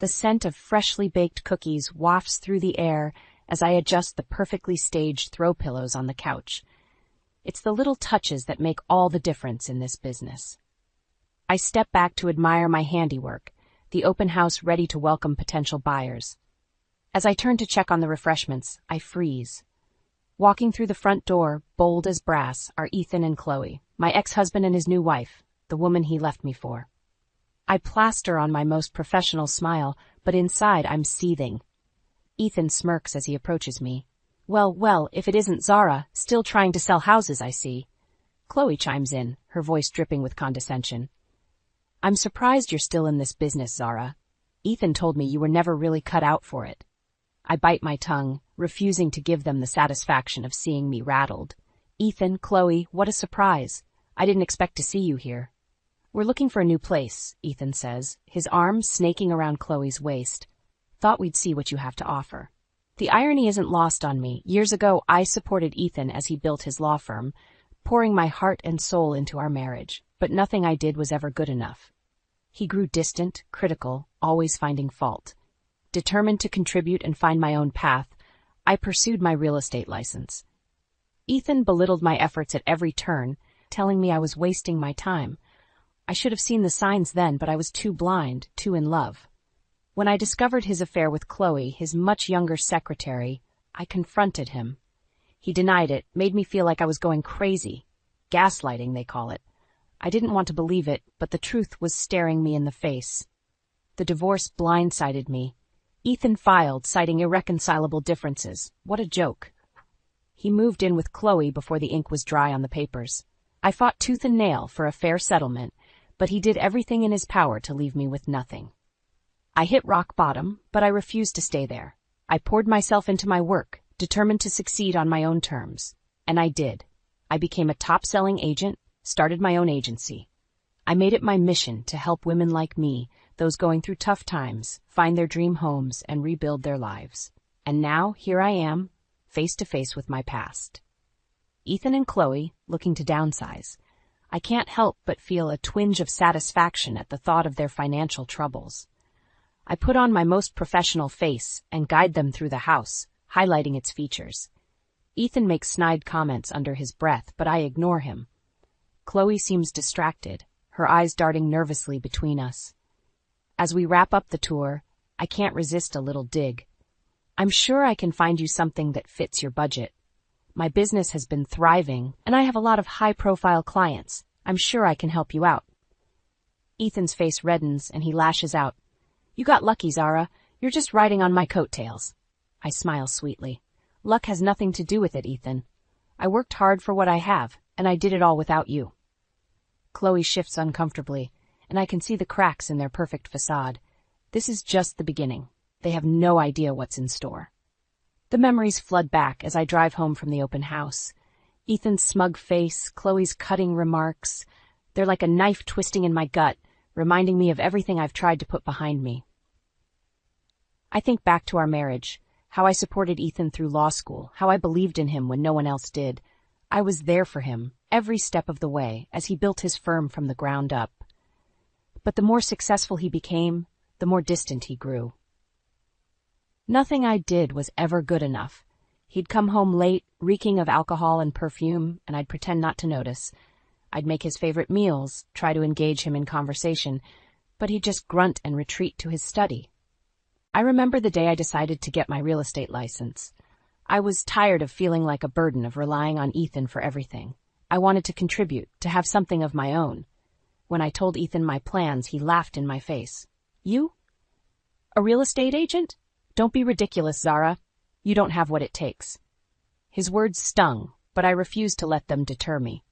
The scent of freshly baked cookies wafts through the air as I adjust the perfectly staged throw pillows on the couch. It's the little touches that make all the difference in this business. I step back to admire my handiwork, the open house ready to welcome potential buyers. As I turn to check on the refreshments, I freeze. Walking through the front door, bold as brass, are Ethan and Chloe, my ex-husband and his new wife, the woman he left me for. I plaster on my most professional smile, but inside I'm seething. Ethan smirks as he approaches me. Well, if it isn't Zara, still trying to sell houses, I see. Chloe chimes in, her voice dripping with condescension. I'm surprised you're still in this business, Zara. Ethan told me you were never really cut out for it. I bite my tongue, refusing to give them the satisfaction of seeing me rattled. Ethan, Chloe, what a surprise. I didn't expect to see you here. We're looking for a new place, Ethan says, his arm snaking around Chloe's waist. Thought we'd see what you have to offer. The irony isn't lost on me. Years ago, I supported Ethan as he built his law firm, pouring my heart and soul into our marriage, but nothing I did was ever good enough. He grew distant, critical, always finding fault. Determined to contribute and find my own path, I pursued my real estate license. Ethan belittled my efforts at every turn, telling me I was wasting my time. I should have seen the signs then, but I was too blind, too in love. When I discovered his affair with Chloe, his much younger secretary, I confronted him. He denied it, made me feel like I was going crazy. Gaslighting, they call it. I didn't want to believe it, but the truth was staring me in the face. The divorce blindsided me. Ethan filed, citing irreconcilable differences. What a joke. He moved in with Chloe before the ink was dry on the papers. I fought tooth and nail for a fair settlement, but he did everything in his power to leave me with nothing. I hit rock bottom, but I refused to stay there. I poured myself into my work, determined to succeed on my own terms. And I did. I became a top-selling agent, started my own agency. I made it my mission to help women like me, those going through tough times, find their dream homes and rebuild their lives. And now, here I am, face to face with my past. Ethan and Chloe, looking to downsize. I can't help but feel a twinge of satisfaction at the thought of their financial troubles. I put on my most professional face and guide them through the house, highlighting its features. Ethan makes snide comments under his breath, but I ignore him. Chloe seems distracted, her eyes darting nervously between us. As we wrap up the tour, I can't resist a little dig. I'm sure I can find you something that fits your budget. My business has been thriving, and I have a lot of high-profile clients. I'm sure I can help you out. Ethan's face reddens, and he lashes out. You got lucky, Zara. You're just riding on my coattails. I smile sweetly. Luck has nothing to do with it, Ethan. I worked hard for what I have, and I did it all without you. Chloe shifts uncomfortably, and I can see the cracks in their perfect facade. This is just the beginning. They have no idea what's in store. The memories flood back as I drive home from the open house. Ethan's smug face, Chloe's cutting remarks. They're like a knife twisting in my gut, reminding me of everything I've tried to put behind me. I think back to our marriage, how I supported Ethan through law school, how I believed in him when no one else did. I was there for him, every step of the way, as he built his firm from the ground up. But the more successful he became, the more distant he grew. Nothing I did was ever good enough. He'd come home late, reeking of alcohol and perfume, and I'd pretend not to notice. I'd make his favorite meals, try to engage him in conversation, but he'd just grunt and retreat to his study. I remember the day I decided to get my real estate license. I was tired of feeling like a burden, of relying on Ethan for everything. I wanted to contribute, to have something of my own. When I told Ethan my plans, he laughed in my face. You? A real estate agent? Don't be ridiculous, Zara. You don't have what it takes. His words stung, but I refused to let them deter me.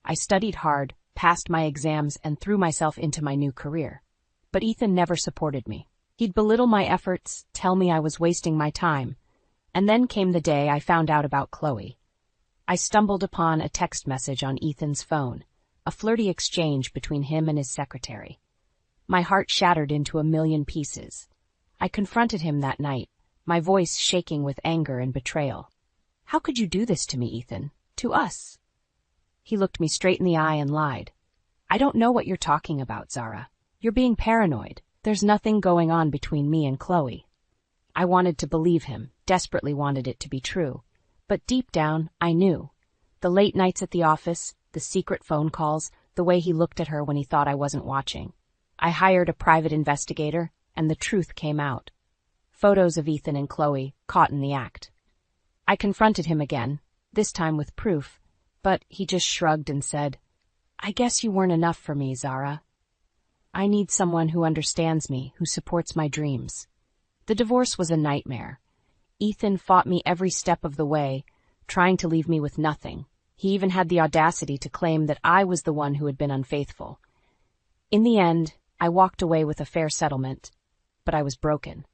I studied hard, passed my exams, and threw myself into my new career. But Ethan never supported me. He'd belittle my efforts, tell me I was wasting my time. And then came the day I found out about Chloe. I stumbled upon a text message on Ethan's phone, a flirty exchange between him and his secretary. My heart shattered into a million pieces. I confronted him that night, my voice shaking with anger and betrayal. How could you do this to me, Ethan? To us? He looked me straight in the eye and lied. I don't know what you're talking about, Zara. You're being paranoid. There's nothing going on between me and Chloe. I wanted to believe him, desperately wanted it to be true. But deep down, I knew. The late nights at the office, the secret phone calls, the way he looked at her when he thought I wasn't watching. I hired a private investigator, and the truth came out. Photos of Ethan and Chloe, caught in the act. I confronted him again, this time with proof, but he just shrugged and said, "I guess you weren't enough for me, Zara. I need someone who understands me, who supports my dreams." The divorce was a nightmare. Ethan fought me every step of the way, trying to leave me with nothing. He even had the audacity to claim that I was the one who had been unfaithful. In the end, I walked away with a fair settlement, but I was broken.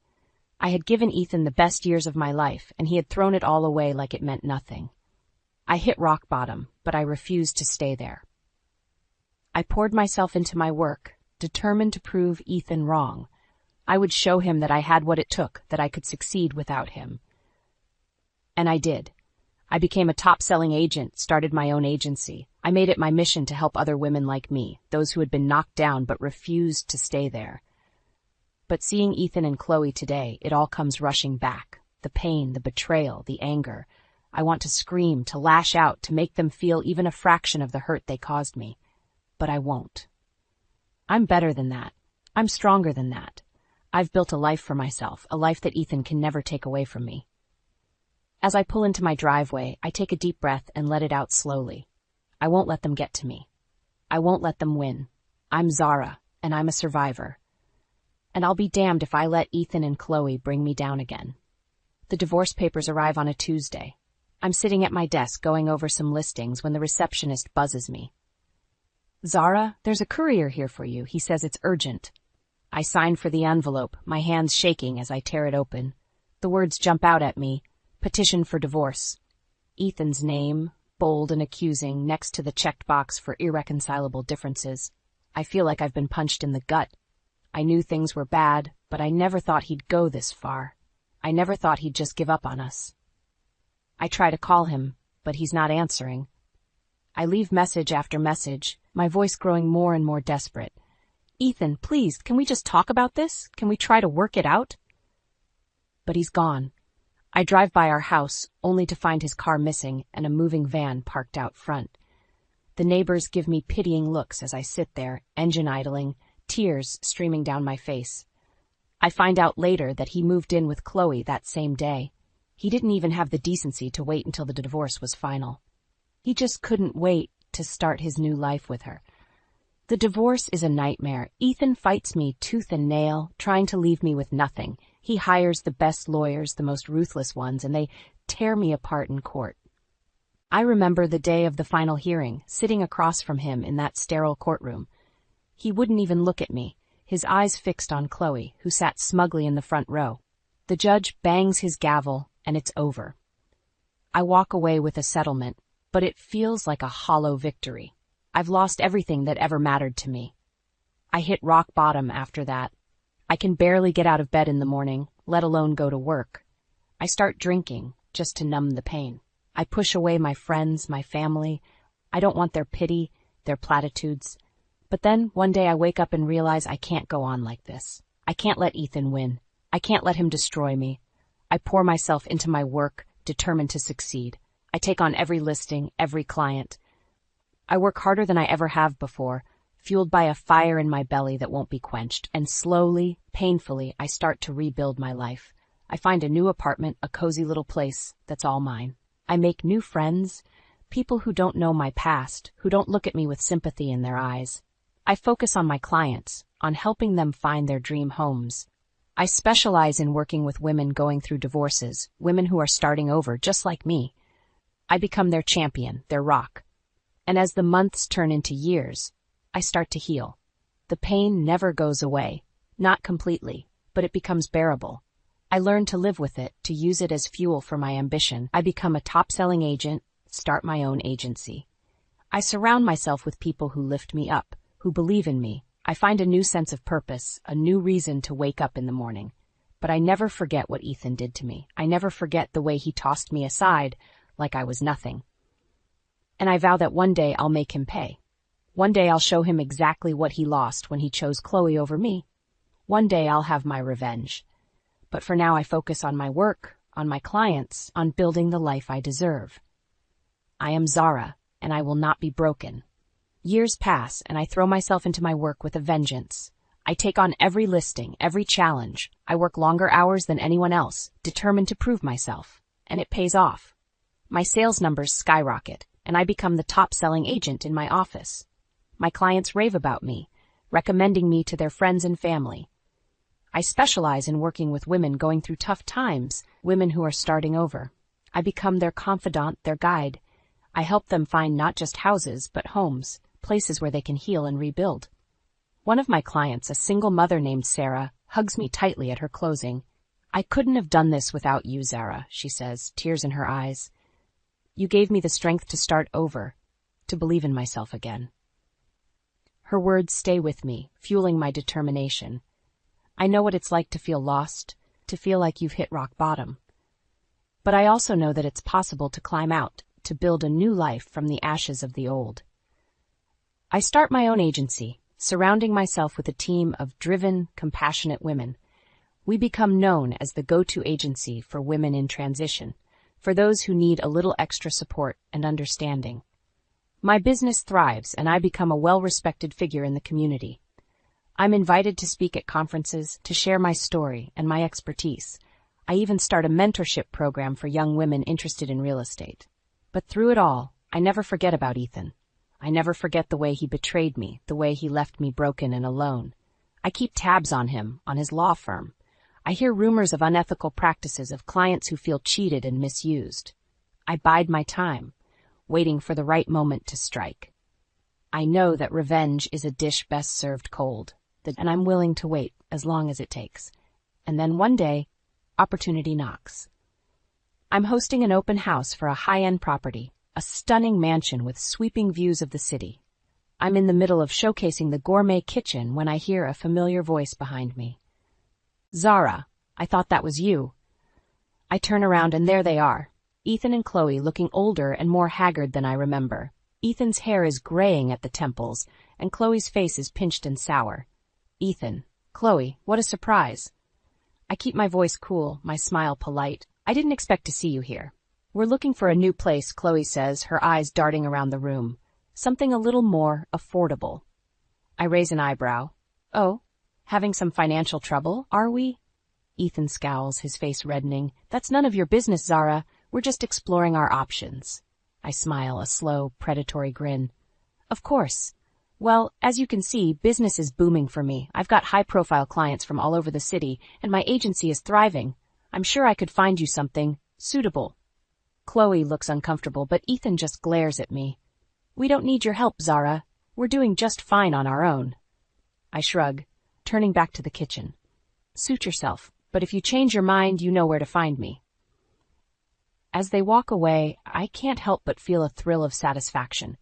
I had given Ethan the best years of my life, and he had thrown it all away like it meant nothing. I hit rock bottom, but I refused to stay there. I poured myself into my work, determined to prove Ethan wrong. I would show him that I had what it took, that I could succeed without him. And I did. I became a top-selling agent, started my own agency. I made it my mission to help other women like me, those who had been knocked down but refused to stay there. But seeing Ethan and Chloe today, it all comes rushing back. The pain, the betrayal, the anger. I want to scream, to lash out, to make them feel even a fraction of the hurt they caused me. But I won't. I'm better than that. I'm stronger than that. I've built a life for myself, a life that Ethan can never take away from me. As I pull into my driveway, I take a deep breath and let it out slowly. I won't let them get to me. I won't let them win. I'm Zara, and I'm a survivor. And I'll be damned if I let Ethan and Chloe bring me down again. The divorce papers arrive on a Tuesday. I'm sitting at my desk going over some listings when the receptionist buzzes me. "Zara, there's a courier here for you. He says it's urgent." I sign for the envelope, my hands shaking as I tear it open. The words jump out at me. Petition for divorce. Ethan's name, bold and accusing, next to the checked box for irreconcilable differences. I feel like I've been punched in the gut. I knew things were bad, but I never thought he'd go this far. I never thought he'd just give up on us. I try to call him, but he's not answering. I leave message after message, my voice growing more and more desperate. "Ethan, please, can we just talk about this? Can we try to work it out?" But he's gone. I drive by our house, only to find his car missing and a moving van parked out front. The neighbors give me pitying looks as I sit there, engine idling, tears streaming down my face. I find out later that he moved in with Chloe that same day. He didn't even have the decency to wait until the divorce was final. He just couldn't wait to start his new life with her. The divorce is a nightmare. Ethan fights me tooth and nail, trying to leave me with nothing. He hires the best lawyers, the most ruthless ones, and they tear me apart in court. I remember the day of the final hearing, sitting across from him in that sterile courtroom. He wouldn't even look at me, his eyes fixed on Chloe, who sat smugly in the front row. The judge bangs his gavel, and it's over. I walk away with a settlement, but it feels like a hollow victory. I've lost everything that ever mattered to me. I hit rock bottom after that. I can barely get out of bed in the morning, let alone go to work. I start drinking, just to numb the pain. I push away my friends, my family. I don't want their pity, their platitudes. But then, one day I wake up and realize I can't go on like this. I can't let Ethan win. I can't let him destroy me. I pour myself into my work, determined to succeed. I take on every listing, every client. I work harder than I ever have before, fueled by a fire in my belly that won't be quenched, and slowly, painfully, I start to rebuild my life. I find a new apartment, a cozy little place that's all mine. I make new friends, people who don't know my past, who don't look at me with sympathy in their eyes. I focus on my clients, on helping them find their dream homes. I specialize in working with women going through divorces, women who are starting over just like me. I become their champion, their rock. And as the months turn into years, I start to heal. The pain never goes away, not completely, but it becomes bearable. I learn to live with it, to use it as fuel for my ambition. I become a top-selling agent, start my own agency. I surround myself with people who lift me up, who believe in me. I find a new sense of purpose, a new reason to wake up in the morning. But I never forget what Ethan did to me. I never forget the way he tossed me aside like I was nothing. And I vow that one day I'll make him pay. One day I'll show him exactly what he lost when he chose Chloe over me. One day I'll have my revenge. But for now I focus on my work, on my clients, on building the life I deserve. I am Zara, and I will not be broken. Years pass, and I throw myself into my work with a vengeance. I take on every listing, every challenge. I work longer hours than anyone else, determined to prove myself. And it pays off. My sales numbers skyrocket, and I become the top-selling agent in my office. My clients rave about me, recommending me to their friends and family. I specialize in working with women going through tough times, women who are starting over. I become their confidant, their guide. I help them find not just houses, but homes, places where they can heal and rebuild. One of my clients, a single mother named Sarah, hugs me tightly at her closing. I couldn't have done this without you, Zara, she says, tears in her eyes. You gave me the strength to start over, to believe in myself again. Her words stay with me, fueling my determination. I know what it's like to feel lost, to feel like you've hit rock bottom. But I also know that it's possible to climb out, to build a new life from the ashes of the old. I start my own agency, surrounding myself with a team of driven, compassionate women. We become known as the go-to agency for women in transition, for those who need a little extra support and understanding. My business thrives, and I become a well-respected figure in the community. I'm invited to speak at conferences, to share my story and my expertise. I even start a mentorship program for young women interested in real estate. But through it all, I never forget about Ethan. I never forget the way he betrayed me, the way he left me broken and alone. I keep tabs on him, on his law firm. I hear rumors of unethical practices, of clients who feel cheated and misused. I bide my time, waiting for the right moment to strike. I know that revenge is a dish best served cold, and I'm willing to wait as long as it takes. And then one day, opportunity knocks. I'm hosting an open house for a high-end property, a stunning mansion with sweeping views of the city. I'm in the middle of showcasing the gourmet kitchen when I hear a familiar voice behind me. Zara, I thought that was you. I turn around and there they are, Ethan and Chloe, looking older and more haggard than I remember. Ethan's hair is graying at the temples, and Chloe's face is pinched and sour. Ethan, Chloe, what a surprise. I keep my voice cool, my smile polite. I didn't expect to see you here. We're looking for a new place, Chloe says, her eyes darting around the room. Something a little more affordable. I raise an eyebrow. Oh, having some financial trouble, are we? Ethan scowls, his face reddening. That's none of your business, Zara. We're just exploring our options. I smile, a slow, predatory grin. Of course. Well, as you can see, business is booming for me. I've got high-profile clients from all over the city, and my agency is thriving. I'm sure I could find you something suitable. Chloe looks uncomfortable, but Ethan just glares at me. We don't need your help, Zara. We're doing just fine on our own. I shrug, turning back to the kitchen. Suit yourself, but if you change your mind, you know where to find me. As they walk away, I can't help but feel a thrill of satisfaction.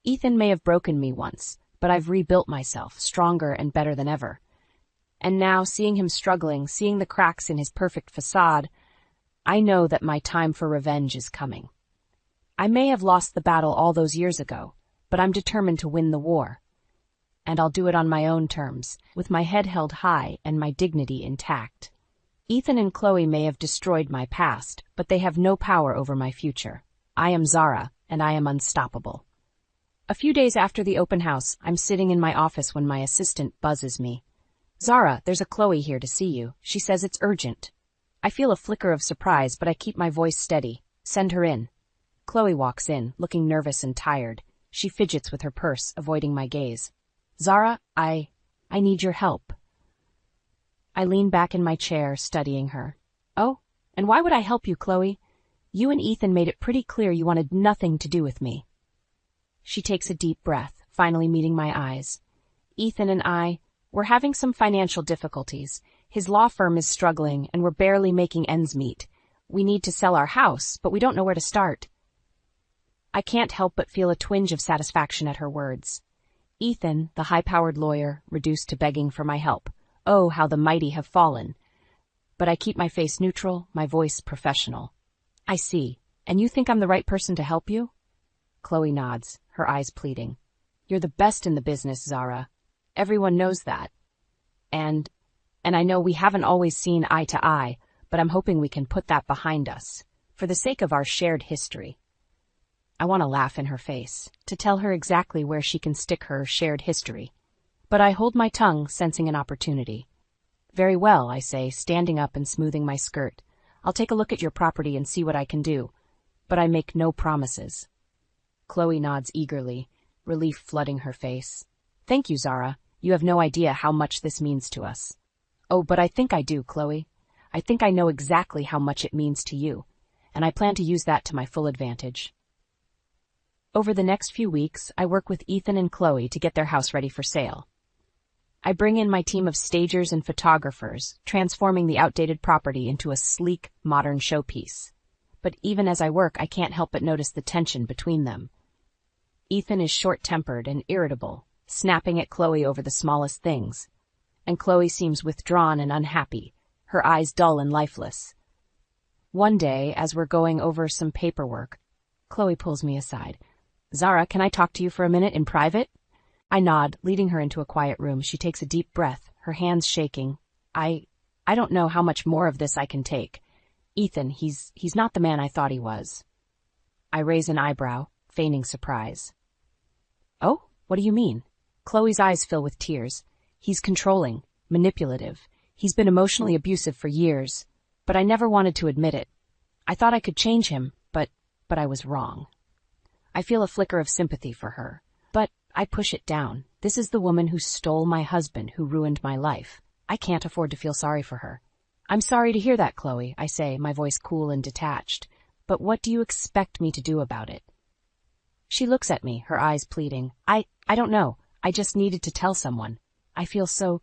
Ethan may have broken me once, but I've rebuilt myself, stronger and better than ever. And now, seeing him struggling, seeing the cracks in his perfect facade, I know that my time for revenge is coming. I may have lost the battle all those years ago, but I'm determined to win the war. And I'll do it on my own terms, with my head held high and my dignity intact. Ethan and Chloe may have destroyed my past, but they have no power over my future. I am Zara, and I am unstoppable. A few days after the open house, I'm sitting in my office when my assistant buzzes me. Zara, there's a Chloe here to see you. She says it's urgent. I feel a flicker of surprise, but I keep my voice steady. Send her in. Chloe walks in, looking nervous and tired. She fidgets with her purse, avoiding my gaze. Zara, I need your help. I lean back in my chair, studying her. Oh, and why would I help you, Chloe? You and Ethan made it pretty clear you wanted nothing to do with me. She takes a deep breath, finally meeting my eyes. Ethan and we're having some financial difficulties. His law firm is struggling, and we're barely making ends meet. We need to sell our house, but we don't know where to start. I can't help but feel a twinge of satisfaction at her words. Ethan, the high-powered lawyer, reduced to begging for my help. Oh, how the mighty have fallen. But I keep my face neutral, my voice professional. I see. And you think I'm the right person to help you? Chloe nods, her eyes pleading. You're the best in the business, Zara. Everyone knows that. And And I know we haven't always seen eye to eye, but I'm hoping we can put that behind us, for the sake of our shared history. I want to laugh in her face, to tell her exactly where she can stick her shared history. But I hold my tongue, sensing an opportunity. Very well, I say, standing up and smoothing my skirt. I'll take a look at your property and see what I can do. But I make no promises. Chloe nods eagerly, relief flooding her face. Thank you, Zara. You have no idea how much this means to us. Oh, but I think I do, Chloe. I think I know exactly how much it means to you, and I plan to use that to my full advantage. Over the next few weeks, I work with Ethan and Chloe to get their house ready for sale. I bring in my team of stagers and photographers, transforming the outdated property into a sleek, modern showpiece. But even as I work, I can't help but notice the tension between them. Ethan is short-tempered and irritable, snapping at Chloe over the smallest things. And Chloe seems withdrawn and unhappy, her eyes dull and lifeless. One day, as we're going over some paperwork, Chloe pulls me aside. Zara, can I talk to you for a minute in private? I nod, leading her into a quiet room. She takes a deep breath, her hands shaking. I don't know how much more of this I can take. Ethan, he's not the man I thought he was. I raise an eyebrow, feigning surprise. Oh, what do you mean? Chloe's eyes fill with tears. He's controlling, manipulative. He's been emotionally abusive for years, but I never wanted to admit it. I thought I could change him, but I was wrong. I feel a flicker of sympathy for her, but I push it down. This is the woman who stole my husband, who ruined my life. I can't afford to feel sorry for her. I'm sorry to hear that, Chloe, I say, my voice cool and detached. But what do you expect me to do about it? She looks at me, her eyes pleading. I don't know. I just needed to tell someone. I feel so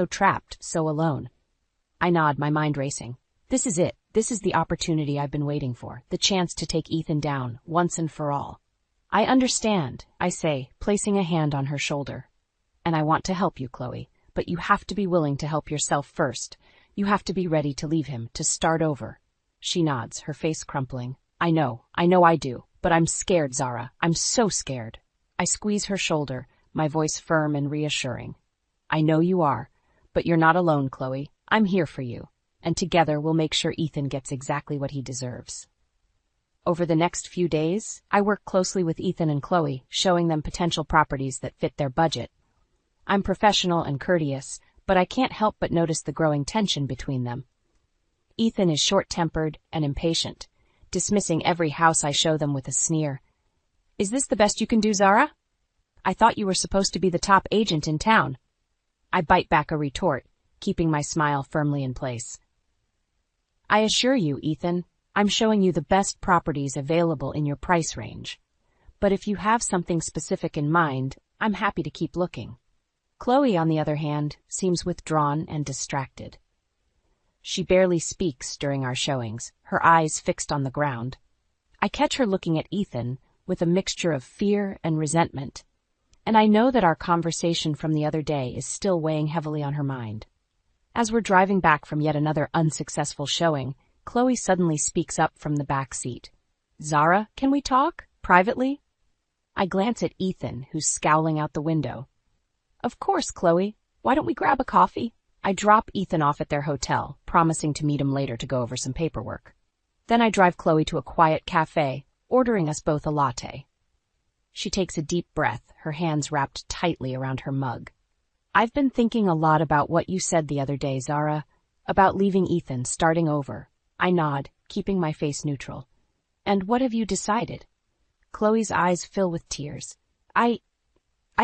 trapped, so alone. I nod, my mind racing. This is it. This is the opportunity I've been waiting for, the chance to take Ethan down, once and for all. I understand, I say, placing a hand on her shoulder. And I want to help you, Chloe, but you have to be willing to help yourself first. You have to be ready to leave him, to start over. She nods, her face crumpling. I know I do, but I'm scared, Zara. I'm so scared. I squeeze her shoulder, my voice firm and reassuring. I know you are, but you're not alone, Chloe. I'm here for you, and together we'll make sure Ethan gets exactly what he deserves. Over the next few days, I work closely with Ethan and Chloe, showing them potential properties that fit their budget. I'm professional and courteous, but I can't help but notice the growing tension between them. Ethan is short-tempered and impatient, dismissing every house I show them with a sneer. Is this the best you can do, Zara? I thought you were supposed to be the top agent in town. I bite back a retort, keeping my smile firmly in place. I assure you, Ethan, I'm showing you the best properties available in your price range. But if you have something specific in mind, I'm happy to keep looking. Chloe, on the other hand, seems withdrawn and distracted. She barely speaks during our showings, her eyes fixed on the ground. I catch her looking at Ethan with a mixture of fear and resentment, and I know that our conversation from the other day is still weighing heavily on her mind. As we're driving back from yet another unsuccessful showing, Chloe suddenly speaks up from the back seat. Zara, can we talk? Privately? I glance at Ethan, who's scowling out the window. Of course, Chloe. Why don't we grab a coffee? I drop Ethan off at their hotel, promising to meet him later to go over some paperwork. Then I drive Chloe to a quiet cafe, ordering us both a latte. She takes a deep breath, her hands wrapped tightly around her mug. I've been thinking a lot about what you said the other day, Zara, about leaving Ethan, starting over. I nod, keeping my face neutral. And what have you decided? Chloe's eyes fill with tears. I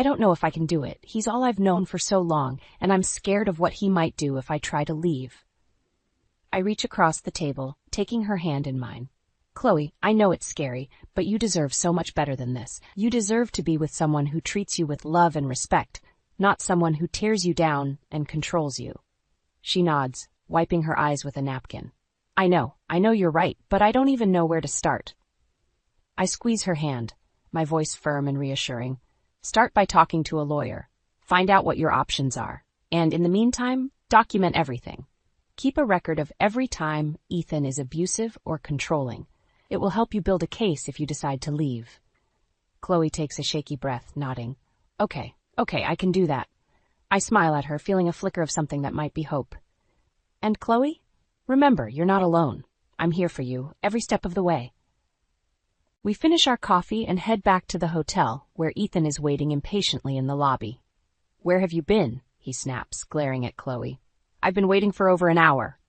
don't know if I can do it. He's all I've known for so long, and I'm scared of what he might do if I try to leave. I reach across the table, taking her hand in mine. Chloe, I know it's scary, but you deserve so much better than this. You deserve to be with someone who treats you with love and respect, not someone who tears you down and controls you. She nods, wiping her eyes with a napkin. I know you're right, but I don't even know where to start. I squeeze her hand, my voice firm and reassuring. Start by talking to a lawyer. Find out what your options are. And in the meantime, document everything. Keep a record of every time Ethan is abusive or controlling. It will help you build a case if you decide to leave. Chloe takes a shaky breath, nodding. Okay, I can do that. I smile at her, feeling a flicker of something that might be hope. And Chloe? Remember, you're not alone. I'm here for you, every step of the way. We finish our coffee and head back to the hotel, where Ethan is waiting impatiently in the lobby. Where have you been? He snaps, glaring at Chloe. I've been waiting for over an hour.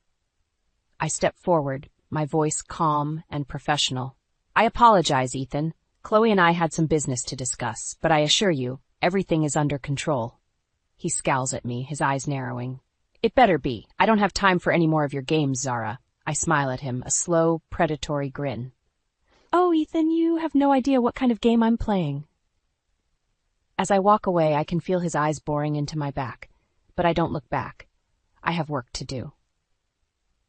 I step forward, my voice calm and professional. I apologize, Ethan. Chloe and I had some business to discuss, but I assure you, everything is under control. He scowls at me, his eyes narrowing. It better be. I don't have time for any more of your games, Zara. I smile at him, a slow, predatory grin. Oh, Ethan, you have no idea what kind of game I'm playing. As I walk away, I can feel his eyes boring into my back, but I don't look back. I have work to do.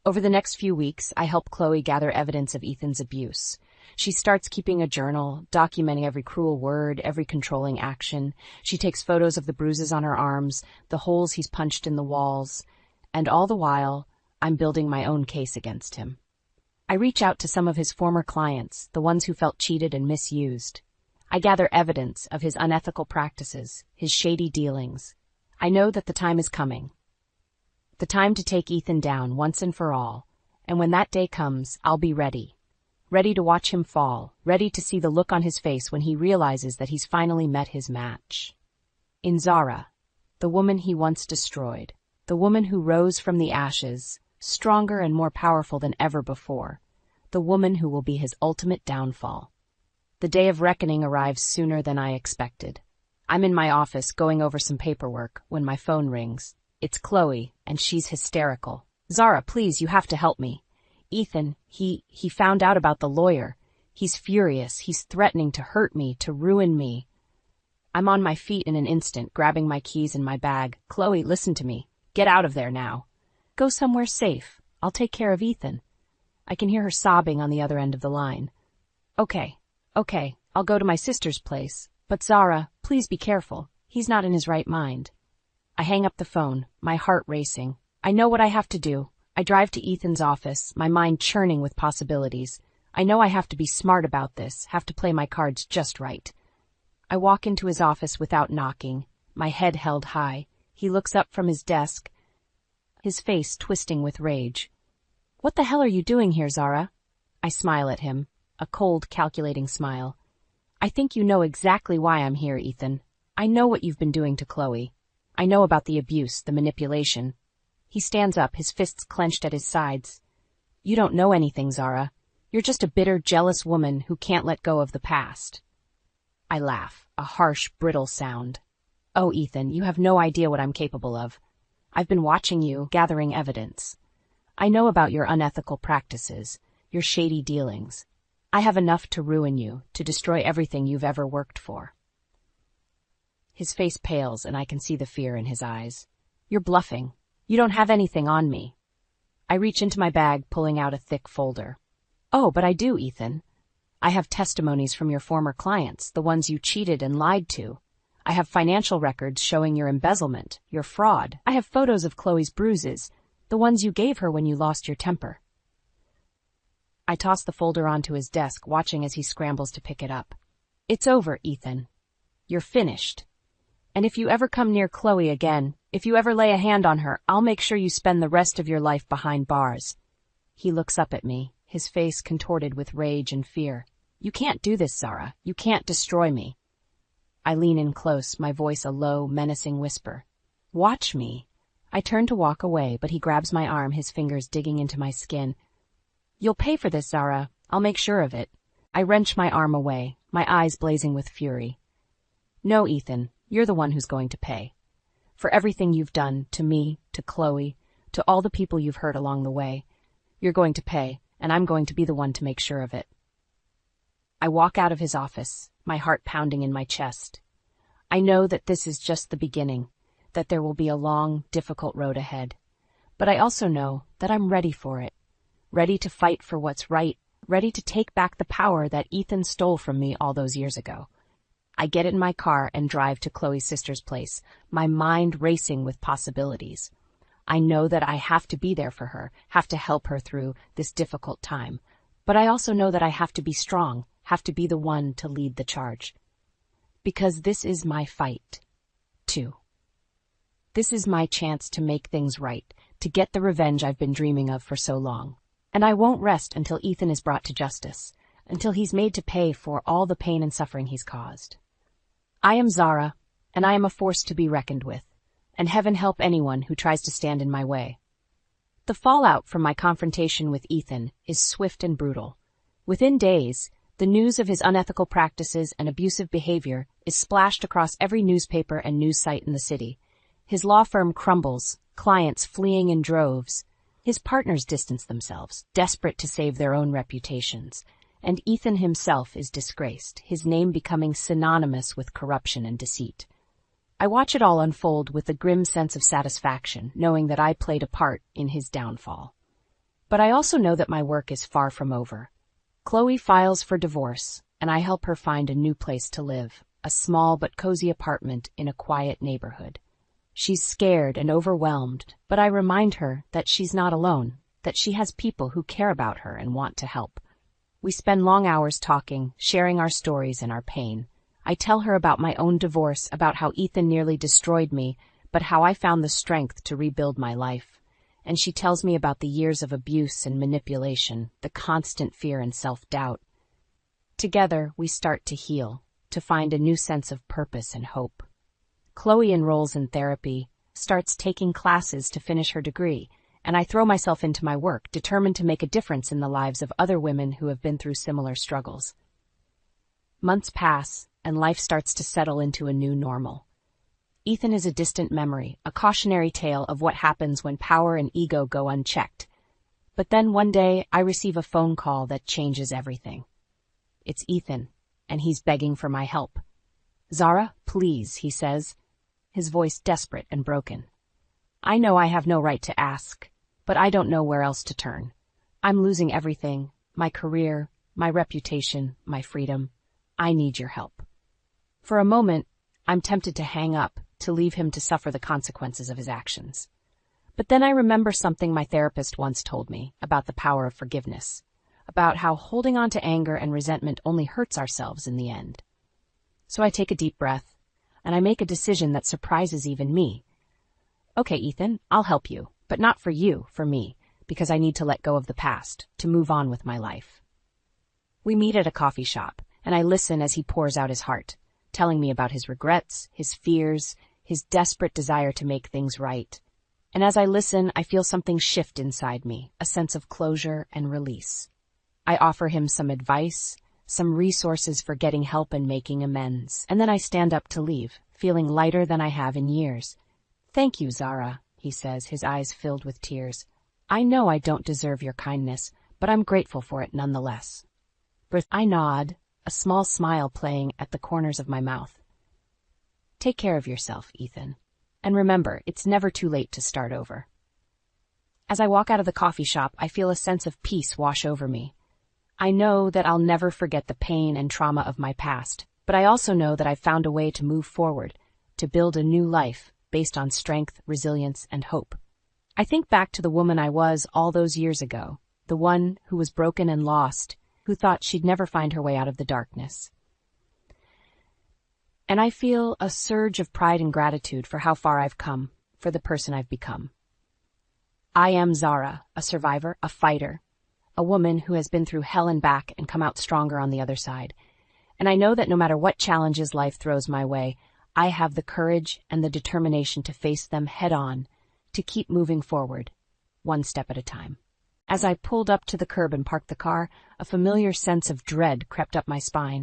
Over the next few weeks, I help Chloe gather evidence of Ethan's abuse. She starts keeping a journal, documenting every cruel word, every controlling action. She takes photos of the bruises on her arms, the holes he's punched in the walls, and all the while, I'm building my own case against him. I reach out to some of his former clients, the ones who felt cheated and misused. I gather evidence of his unethical practices, his shady dealings. I know that the time is coming. The time to take Ethan down once and for all, and when that day comes, I'll be ready. Ready to watch him fall, ready to see the look on his face when he realizes that he's finally met his match. In Zara, the woman he once destroyed, the woman who rose from the ashes, stronger and more powerful than ever before, the woman who will be his ultimate downfall. The day of reckoning arrives sooner than I expected. I'm in my office going over some paperwork when my phone rings. It's Chloe, and she's hysterical. Zara, please, you have to help me. Ethan, he found out about the lawyer. He's furious. He's threatening to hurt me, to ruin me. I'm on my feet in an instant, grabbing my keys and my bag. Chloe, listen to me. Get out of there now. Go somewhere safe. I'll take care of Ethan. I can hear her sobbing on the other end of the line. Okay, I'll go to my sister's place. But Zara, please be careful. He's not in his right mind. I hang up the phone, my heart racing. I know what I have to do. I drive to Ethan's office, my mind churning with possibilities. I know I have to be smart about this, have to play my cards just right. I walk into his office without knocking, my head held high. He looks up from his desk, his face twisting with rage. What the hell are you doing here, Zara? I smile at him, a cold, calculating smile. I think you know exactly why I'm here, Ethan. I know what you've been doing to Chloe. I know about the abuse, the manipulation. He stands up, his fists clenched at his sides. You don't know anything, Zara. You're just a bitter, jealous woman who can't let go of the past. I laugh, a harsh, brittle sound. Oh, Ethan, you have no idea what I'm capable of. I've been watching you, gathering evidence. I know about your unethical practices, your shady dealings. I have enough to ruin you, to destroy everything you've ever worked for. His face pales, and I can see the fear in his eyes. You're bluffing. You don't have anything on me. I reach into my bag, pulling out a thick folder. Oh, but I do, Ethan. I have testimonies from your former clients, the ones you cheated and lied to. I have financial records showing your embezzlement, your fraud. I have photos of Chloe's bruises, the ones you gave her when you lost your temper. I toss the folder onto his desk, watching as he scrambles to pick it up. It's over, Ethan. You're finished. And if you ever come near Chloe again, if you ever lay a hand on her, I'll make sure you spend the rest of your life behind bars. He looks up at me, his face contorted with rage and fear. You can't do this, Zara. You can't destroy me. I lean in close, my voice a low, menacing whisper. Watch me. I turn to walk away, but he grabs my arm, his fingers digging into my skin. You'll pay for this, Zara. I'll make sure of it. I wrench my arm away, my eyes blazing with fury. No, Ethan, you're the one who's going to pay. For everything you've done, to me, to Chloe, to all the people you've hurt along the way. You're going to pay, and I'm going to be the one to make sure of it. I walk out of his office, my heart pounding in my chest. I know that this is just the beginning, that there will be a long, difficult road ahead. But I also know that I'm ready for it, ready to fight for what's right, ready to take back the power that Ethan stole from me all those years ago. I get in my car and drive to Chloe's sister's place, my mind racing with possibilities. I know that I have to be there for her, have to help her through this difficult time. But I also know that I have to be strong, have to be the one to lead the charge. Because this is my fight, too. This is my chance to make things right, to get the revenge I've been dreaming of for so long. And I won't rest until Ethan is brought to justice, until he's made to pay for all the pain and suffering he's caused. I am Zara, and I am a force to be reckoned with, and heaven help anyone who tries to stand in my way. The fallout from my confrontation with Ethan is swift and brutal. Within days, the news of his unethical practices and abusive behavior is splashed across every newspaper and news site in the city. His law firm crumbles, clients fleeing in droves. His partners distance themselves, desperate to save their own reputations. And Ethan himself is disgraced, his name becoming synonymous with corruption and deceit. I watch it all unfold with a grim sense of satisfaction, knowing that I played a part in his downfall. But I also know that my work is far from over. Chloe files for divorce, and I help her find a new place to live, a small but cozy apartment in a quiet neighborhood. She's scared and overwhelmed, but I remind her that she's not alone, that she has people who care about her and want to help. We spend long hours talking, sharing our stories and our pain. I tell her about my own divorce, about how Ethan nearly destroyed me, but how I found the strength to rebuild my life. And she tells me about the years of abuse and manipulation, the constant fear and self-doubt. Together, we start to heal, to find a new sense of purpose and hope. Chloe enrolls in therapy, starts taking classes to finish her degree, and I throw myself into my work, determined to make a difference in the lives of other women who have been through similar struggles. Months pass, and life starts to settle into a new normal. Ethan is a distant memory, a cautionary tale of what happens when power and ego go unchecked. But then one day, I receive a phone call that changes everything. It's Ethan, and he's begging for my help. "Zara, please," he says, his voice desperate and broken. I know I have no right to ask, but I don't know where else to turn. I'm losing everything, my career, my reputation, my freedom. I need your help. For a moment, I'm tempted to hang up, to leave him to suffer the consequences of his actions. But then I remember something my therapist once told me about the power of forgiveness, about how holding on to anger and resentment only hurts ourselves in the end. So I take a deep breath, and I make a decision that surprises even me. Okay, Ethan, I'll help you, but not for you, for me, because I need to let go of the past, to move on with my life. We meet at a coffee shop, and I listen as he pours out his heart, telling me about his regrets, his fears, his desperate desire to make things right. And as I listen, I feel something shift inside me, a sense of closure and release. I offer him some advice, some resources for getting help and making amends, and then I stand up to leave, feeling lighter than I have in years. "Thank you, Zara," he says, his eyes filled with tears. "I know I don't deserve your kindness, but I'm grateful for it nonetheless." I nod, a small smile playing at the corners of my mouth. Take care of yourself, Ethan. And remember, it's never too late to start over. As I walk out of the coffee shop, I feel a sense of peace wash over me. I know that I'll never forget the pain and trauma of my past, but I also know that I've found a way to move forward, to build a new life based on strength, resilience, and hope. I think back to the woman I was all those years ago, the one who was broken and lost, who thought she'd never find her way out of the darkness. And I feel a surge of pride and gratitude for how far I've come, for the person I've become. I am Zara, a survivor, a fighter, a woman who has been through hell and back and come out stronger on the other side. And I know that no matter what challenges life throws my way, I have the courage and the determination to face them head on, to keep moving forward, one step at a time. As I pulled up to the curb and parked the car, a familiar sense of dread crept up my spine.